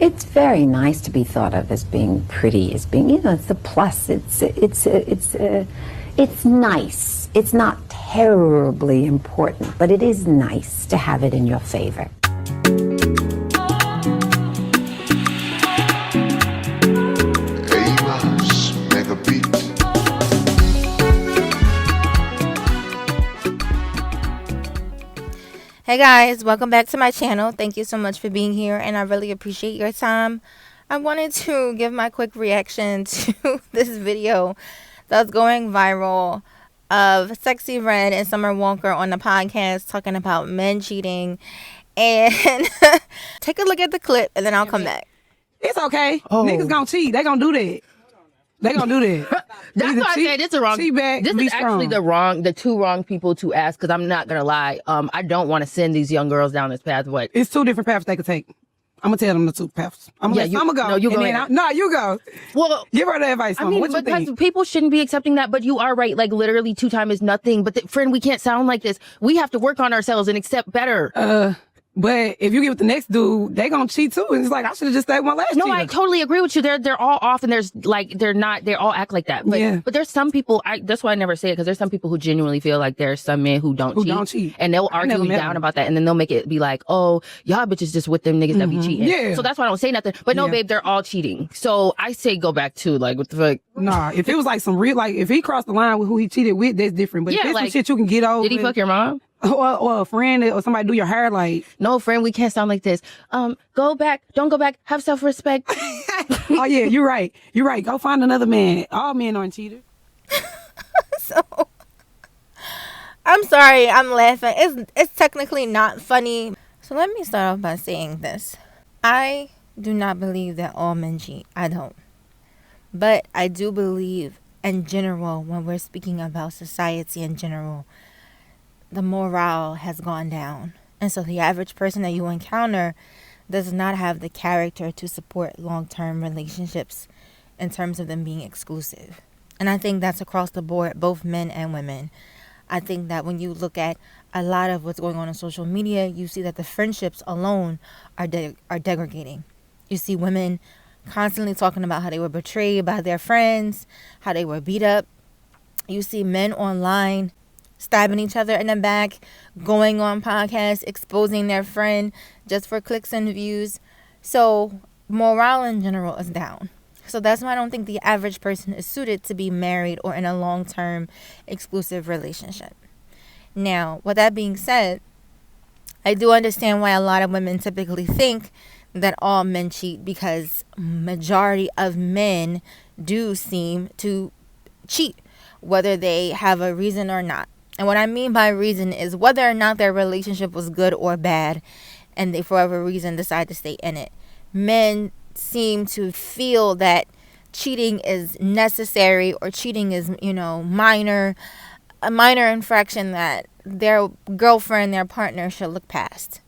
It's very nice to be thought of as being pretty, as being, it's a plus. It's nice. It's not terribly important, but it is nice to have it in your favor. Hey guys, welcome back to my channel. Thank you so much for being here, and I really appreciate your time. I wanted to give my quick reaction to this video that's going viral of Sexy Red and Summer Walker on the podcast talking about men cheating. And take a look at the clip and then I'll come back. It's okay. Niggas gonna cheat. They gonna do that. They gonna do that. That's why I said it's the wrong. This is actually the two wrong people to ask. Because I'm not gonna lie, I don't want to send these young girls down this path. But it's two different paths they could take. I'm gonna tell them the two paths. I'm gonna go. No, you go. You go. Well, give her the advice. Mama. What you think? People shouldn't be accepting that. But you are right. Like literally, 2 times is nothing. But friend, we can't sound like this. We have to work on ourselves and accept better. But if you get with the next dude, they gonna cheat too. And it's like, I should have just stayed with my last No, cheater. I totally agree with you. They're all off, and there's like, they all act like that. But there's some people, that's why I never say it, because there's some people who genuinely feel like there's some men who don't cheat. And they'll argue down about that, and then they'll make it be like, oh, y'all bitches just with them niggas that be cheating. Yeah. So that's why I don't say nothing. But no, babe, they're all cheating. So I say go back to, like, what the fuck? Nah, if it was like some real, like, if he crossed the line with who he cheated with, that's different. But if it's some shit you can get over. Did he fuck your mom? Or a friend or somebody do your hair, like. No, friend, we can't sound like this. Go back. Don't go back. Have self-respect. Oh, yeah, you're right. You're right. Go find another man. All men aren't cheaters. So, I'm sorry, I'm laughing. It's technically not funny. So let me start off by saying this. I do not believe that all men cheat. I don't. But I do believe, in general, when we're speaking about society in general, the morale has gone down. And so the average person that you encounter does not have the character to support long-term relationships in terms of them being exclusive. And I think that's across the board, both men and women. I think that when you look at a lot of what's going on social media, you see that the friendships alone are degrading. You see women constantly talking about how they were betrayed by their friends, how they were beat up. You see men online stabbing each other in the back, going on podcasts, exposing their friend just for clicks and views. So morale in general is down. So that's why I don't think the average person is suited to be married or in a long-term exclusive relationship. Now, with that being said, I do understand why a lot of women typically think that all men cheat, because majority of men do seem to cheat, whether they have a reason or not. And what I mean by reason is whether or not their relationship was good or bad, and they, for whatever reason, decide to stay in it. Men seem to feel that cheating is necessary, or cheating is, a minor infraction that their girlfriend, their partner should look past.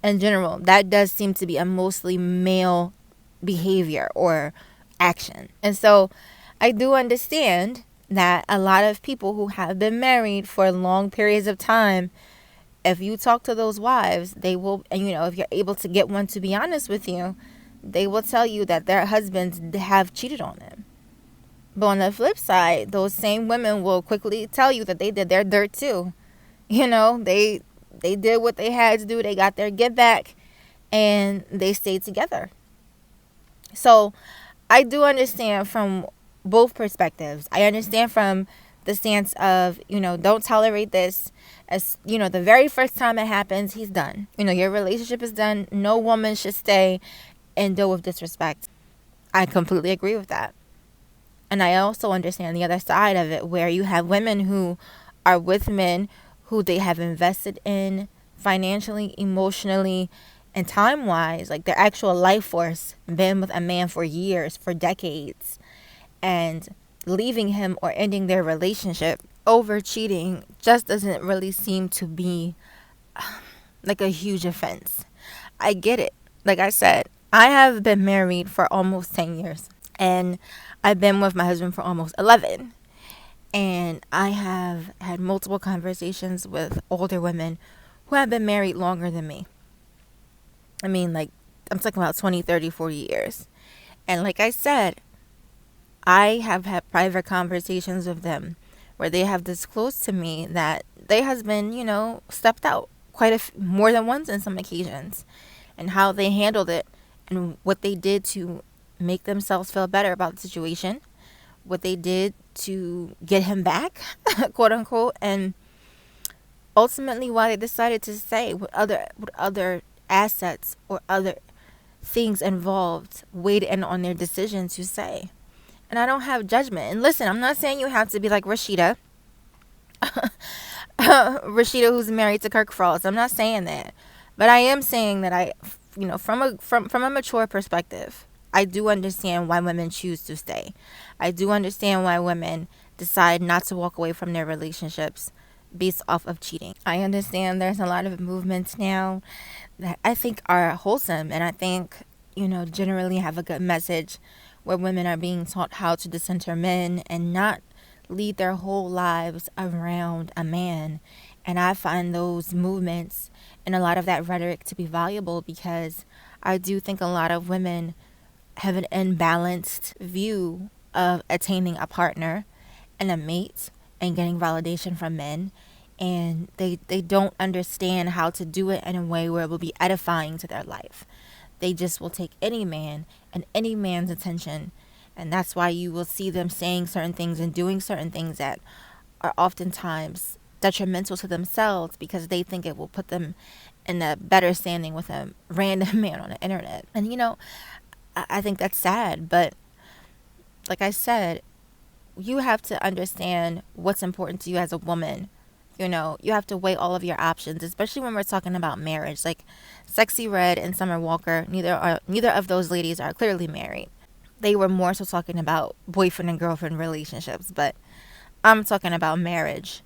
In general, that does seem to be a mostly male behavior or action. And so I do understand that a lot of people who have been married for long periods of time, if you talk to those wives, they will, and if you're able to get one to be honest with you, they will tell you that their husbands have cheated on them. But on the flip side, those same women will quickly tell you that they did their dirt too. They did what they had to do. They got their get back, and they stayed together. So I do understand from both perspectives. I understand from the stance of, don't tolerate this. As the very first time it happens, he's done. Your relationship is done. No woman should stay and deal with disrespect. I completely agree with that. And I also understand the other side of it, where you have women who are with men who they have invested in financially, emotionally, and time-wise, like their actual life force, been with a man for years, for decades, and leaving him or ending their relationship over cheating just doesn't really seem to be like a huge offense. I get it. Like I said, I have been married for almost 10 years, and I've been with my husband for almost 11. And I have had multiple conversations with older women who have been married longer than me. I mean, like I'm talking about 20, 30, 40 years. And like I said, I have had private conversations with them where they have disclosed to me that their husband, stepped out more than once in some occasions, and how they handled it and what they did to make themselves feel better about the situation, what they did to get him back, quote unquote, and ultimately why they decided to stay, what other assets or other things involved weighed in on their decision to say. And I don't have judgment. And listen, I'm not saying you have to be like Rashida. Rashida, who's married to Kirk Frost. I'm not saying that. But I am saying that from a mature perspective, I do understand why women choose to stay. I do understand why women decide not to walk away from their relationships based off of cheating. I understand there's a lot of movements now that I think are wholesome, and I think, generally have a good message, where women are being taught how to decenter men and not lead their whole lives around a man. And I find those movements and a lot of that rhetoric to be valuable, because I do think a lot of women have an imbalanced view of attaining a partner and a mate and getting validation from men. And they don't understand how to do it in a way where it will be edifying to their life. They just will take any man and any man's attention. And that's why you will see them saying certain things and doing certain things that are oftentimes detrimental to themselves, because they think it will put them in a better standing with a random man on the internet. And, I think that's sad. But like I said, you have to understand what's important to you as a woman. You have to weigh all of your options, especially when we're talking about marriage. Like Sexy Red and Summer Walker, neither of those ladies are clearly married. They were more so talking about boyfriend and girlfriend relationships, but I'm talking about marriage.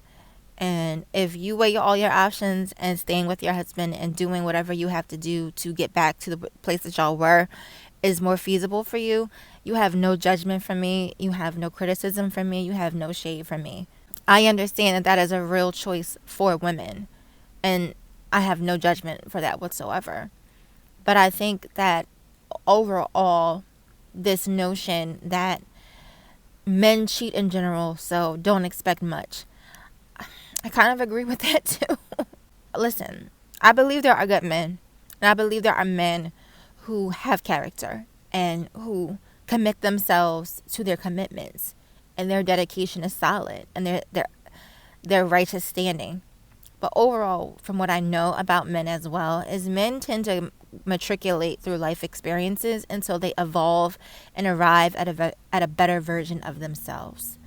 And if you weigh all your options and staying with your husband and doing whatever you have to do to get back to the place that y'all were is more feasible for you, you have no judgment from me. You have no criticism from me. You have no shade from me. I understand that that is a real choice for women, and I have no judgment for that whatsoever. But I think that overall, this notion that men cheat in general, so don't expect much, I kind of agree with that too. Listen, I believe there are good men, and I believe there are men who have character and who commit themselves to their commitments, and their dedication is solid, and their righteous standing. But overall, from what I know about men as well, is men tend to matriculate through life experiences until they evolve and arrive at a better version of themselves.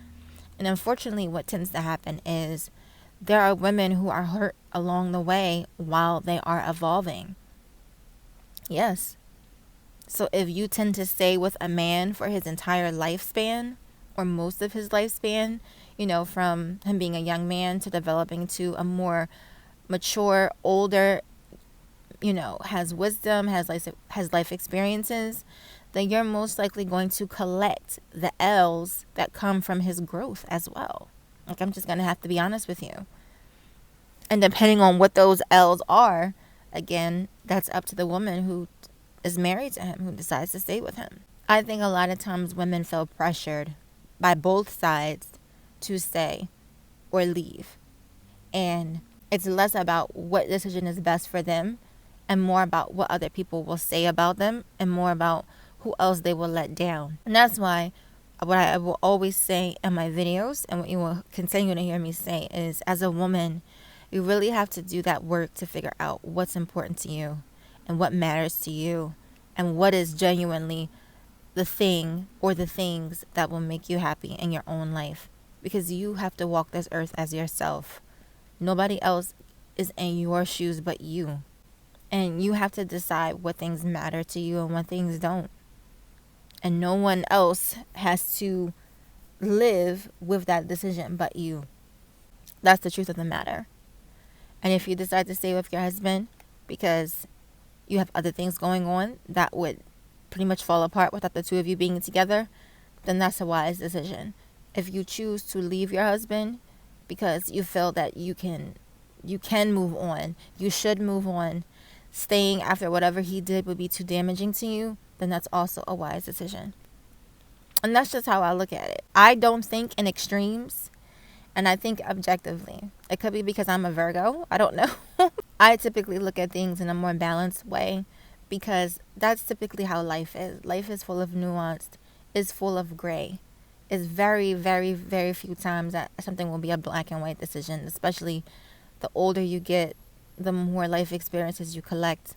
And unfortunately, what tends to happen is there are women who are hurt along the way while they are evolving. Yes. So if you tend to stay with a man for his entire lifespan, or most of his lifespan, from him being a young man to developing to a more mature, older, has wisdom, has life experiences, then you're most likely going to collect the L's that come from his growth as well. Like, I'm just going to have to be honest with you. And depending on what those L's are, again, that's up to the woman who is married to him, who decides to stay with him. I think a lot of times women feel pressured by both sides to stay or leave. And it's less about what decision is best for them and more about what other people will say about them and more about who else they will let down. And that's why what I will always say in my videos, and what you will continue to hear me say, is as a woman, you really have to do that work to figure out what's important to you and what matters to you and what is genuinely the thing or the things that will make you happy in your own life. Because you have to walk this earth as yourself. Nobody else is in your shoes but you. And you have to decide what things matter to you and what things don't. And no one else has to live with that decision but you. That's the truth of the matter. And if you decide to stay with your husband because you have other things going on that would pretty much fall apart without the two of you being together, then that's a wise decision. If you choose to leave your husband because you feel that you can move on, you should move on, staying after whatever he did would be too damaging to you, then that's also a wise decision. And that's just how I look at it. I don't think in extremes, and I think objectively. It could be because I'm a Virgo. I don't know. I typically look at things in a more balanced way because that's typically how life is. Life is full of nuanced, is full of gray. It's very, very, very few times that something will be a black and white decision, especially the older you get, the more life experiences you collect,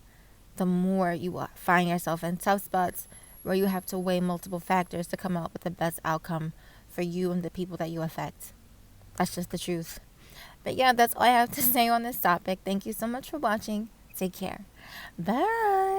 the more you find yourself in tough spots where you have to weigh multiple factors to come out with the best outcome for you and the people that you affect. That's just the truth. But yeah, that's all I have to say on this topic. Thank you so much for watching. Take care. Bye.